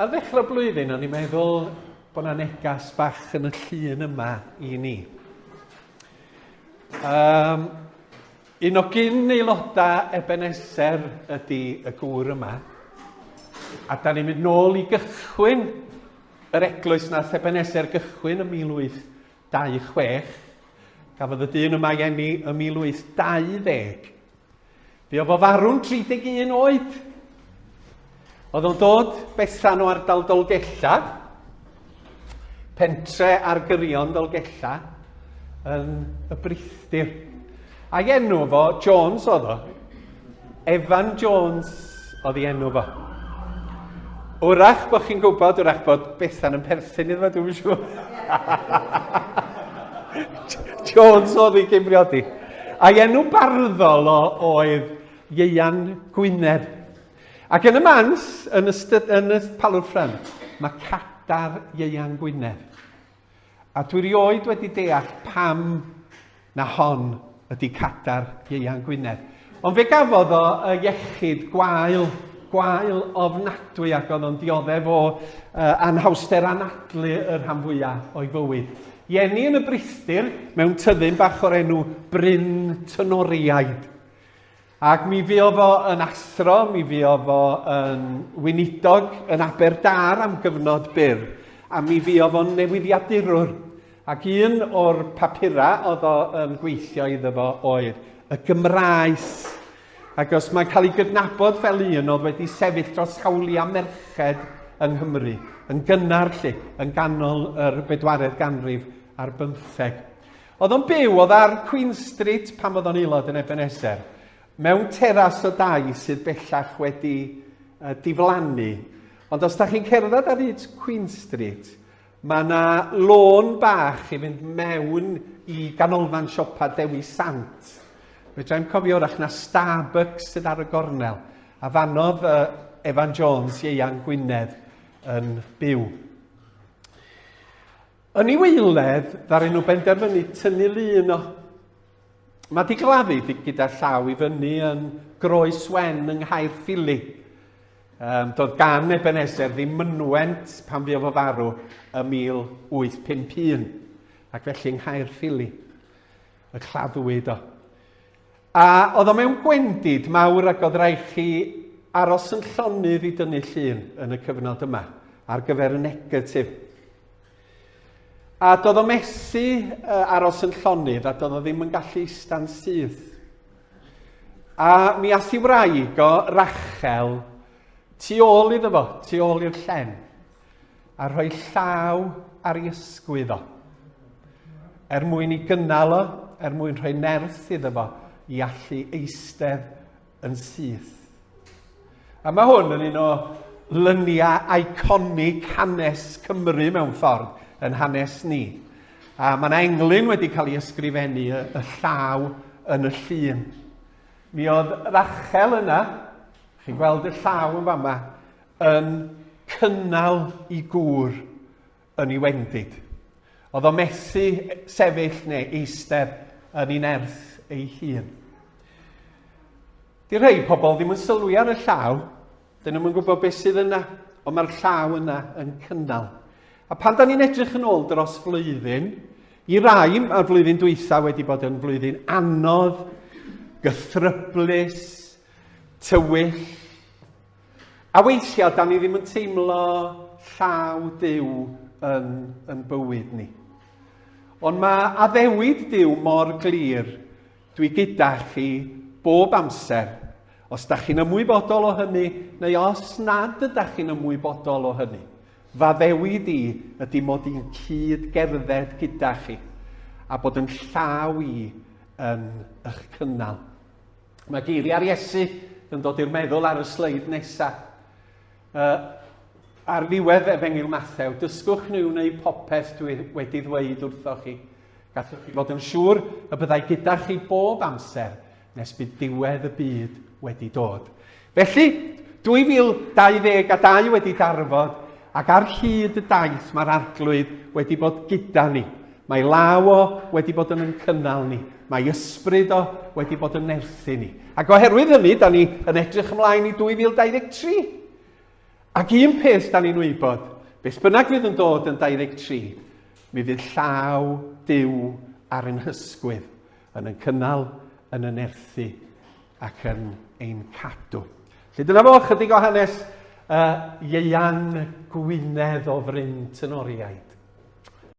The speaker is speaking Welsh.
Ar ddechrau blwyddyn, o'n i'n meddwl bod yna negas bach yn y llun yma i ni. Un o gyn aelodau Ebenezer ydy y gŵr yma. A da ni'n mynd nôl i gychwyn yr eglwys nath Ebenezer gychwyn yn 1826. Gafodd y dyn yma i eni yn 1820. Fe oedd o farw'n 31 oed. Oedd o'n dod bethan o ardal Dolgella, pentre ar gyrion Dolgella, yn y Brythdir. A'i enw fo, Jones oedd o. Ieuan Jones oedd ei enw fo. Wrach bod chi'n gwybod, wrach bod bethan yn perthyn iddo fo, dwi'n siŵr. Jones oedd ei gymriodi. A'i enw barddol oedd Ieuan Gwynedd. Ac yn y mans, yn y palwr ffrant, mae cadar Ieuan Gwynedd. A dwi rioed wedi deall pam na hon ydy cadar Ieuan Gwynedd. Ond fe gafodd o iechyd gwael ofnadwy ac oedd o'n dioddef o anhawster anadlu y rhan fwyaf o'i fywyd. Ieni yn y Brythdir mewn tyddyn bach o'r enw Bryn Tynoriaid. Ac mi fuodd o yn athro, mi fuodd o yn weinidog yn Aberdâr am gyfnod byr, a mi fuodd o'n newyddiadurwr. Ac un o'r papura oedd o yn gweithio iddo fo oedd y Gymraes. Ac os mae'n cael ei gydnabod fel un oedd wedi sefyll dros hawliau merched yng Nghymru, yn gynnar lle, yn ganol yr 14edd ganrif ar 15. Oedd o'n byw, oedd ar Queen Street pan oedd o'n aelod yn Ebenezer, mewn teras o dai sydd bellach wedi diflannu. Ond os da chi'n cerdded ar hyd Queen Street, mae yna lôn bach i fynd mewn i ganolfan siopa Dewi Sant. Fedrai'm cofio wrach na Starbucks sydd ar y gornel. A fanodd Ieuan Jones, Ieuan Gwynedd, yn byw. Yn ei weiledd, ddaru nhw benderfynu tynnu lun o. Mae di gladdu gyda llaw i fyny yn Groes Wen yng Nghaerffili. Doedd gan Ebenezer ddim mynwent pan fuodd o farw y 1851. Ac felly yng Nghaerffili, y claddwyd o. A oedd o mewn gwendid mawr ac oedd rhaid chi aros yn llonydd i dynnu llun yn y cyfnod yma ar gyfer y negatif. A doedd o mesu aros yn llonydd a doedd o ddim yn gallu ista'n syth. A mi ath i wraig o Rachel tu ôl iddo fo, tu ôl i'r llen, a rhoi llaw ar ei ysgwydd o. Mwyn i gynnal o, mwyn rhoi nerth iddo fo i allu eistedd yn syth. A mae hwn yn un o lyniau iconig hanes Cymru mewn ffordd, yn hanes ni. A mae yna englyn wedi cael ei ysgrifennu y llaw yn y llun. Mi oedd Rachel yna, chi'n gweld y llaw yn fama, yn cynnal i gŵr yn ei wendid. Oedd o methu sefyll neu eistedd yn ei nerth ei hun. Di rhai pobl ddim yn sylwi ar y llaw, dyn nhw'n gwybod beth sydd yna, ond mae'r llaw yna yn cynnal. A pan da ni'n edrych yn ôl dros flwyddyn, i rai mae'r flwyddyn dwytha wedi bod yn flwyddyn anodd, gythryblus, tywyll. A weithiau da ni ddim yn teimlo llaw Duw yn bywyd ni. Ond mae addewid Duw mor glir, dwi gyda chi bob amser, os da chi'n ymwybodol o hynny, neu os nad ydych chi'n ymwybodol o hynny. Faddewid i ydy mod i'n cyd gerdded gyda chi a bod yn llaw i yn eich cynnal. Mae geiriau'r Iesu yn dod i'r meddwl ar y sleid nesaf. Ar ddiwedd Efengyl Mathew, dysgwch nhw neu popeth dwi wedi ddweud wrthoch chi. Gallwch chi fod yn siŵr y byddai gyda chi bob amser nes bydd diwedd y byd wedi dod. Felly, 2022 wedi darfod, ac ar hyd y daith mae'r arglwydd wedi bod gyda ni. Mae law o wedi bod yn cynnal ni. Mae ysbryd o wedi bod yn nerthu ni. Ac oherwydd hynny, da ni yn edrych ymlaen i 2023. Ac un peth da ni'n wybod, beth bynnag fydd yn dod yn 23, mi fydd llaw Duw ar ein hysgwydd, yn ein cynnal, yn ein erthu ac yn ein cadw. Felly dyna fo chydig o hanes Ieuan Gwynedd o Fryn Tynoriaid.